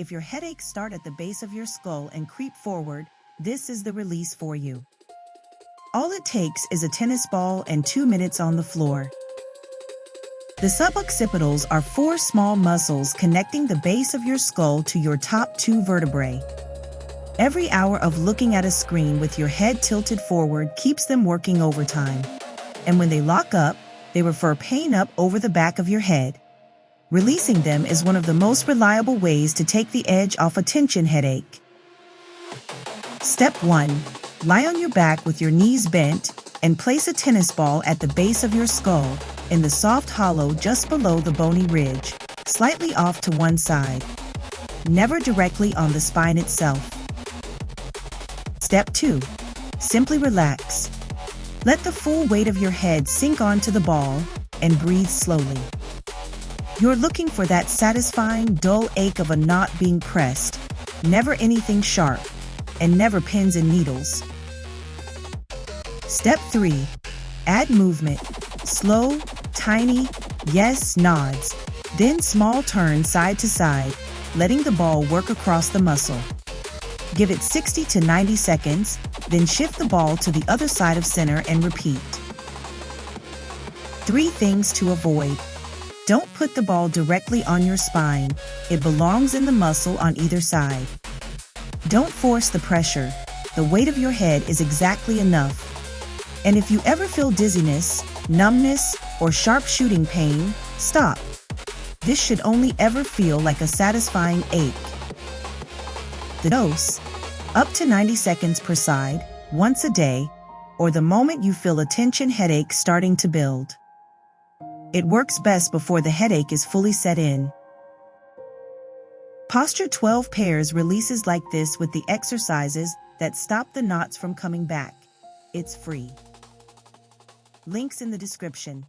If your headaches start at the base of your skull and creep forward, this is the release for you. All it takes is a tennis ball and 2 minutes on the floor. The suboccipitals are 4 small muscles connecting the base of your skull to your top 2 vertebrae. Every hour of looking at a screen with your head tilted forward keeps them working overtime. And when they lock up, they refer pain up over the back of your head. Releasing them is one of the most reliable ways to take the edge off a tension headache. Step 1. Lie on your back with your knees bent and place a tennis ball at the base of your skull, in the soft hollow just below the bony ridge, slightly off to one side. Never directly on the spine itself. Step 2. Simply relax. Let the full weight of your head sink onto the ball and breathe slowly. You're looking for that satisfying, dull ache of a knot being pressed, never anything sharp, and never pins and needles. Step 3. Add movement. Slow, tiny, yes nods, then small turns side to side, letting the ball work across the muscle. Give it 60 to 90 seconds, then shift the ball to the other side of center and repeat. 3 things to avoid. Don't put the ball directly on your spine. It belongs in the muscle on either side. Don't force the pressure. The weight of your head is exactly enough. And if you ever feel dizziness, numbness, or sharp shooting pain, stop. This should only ever feel like a satisfying ache. The dose: up to 90 seconds per side, once a day, or the moment you feel a tension headache starting to build. It works best before the headache is fully set in. Posture 12 pairs releases like this with the exercises that stop the knots from coming back. It's free. Links in the description.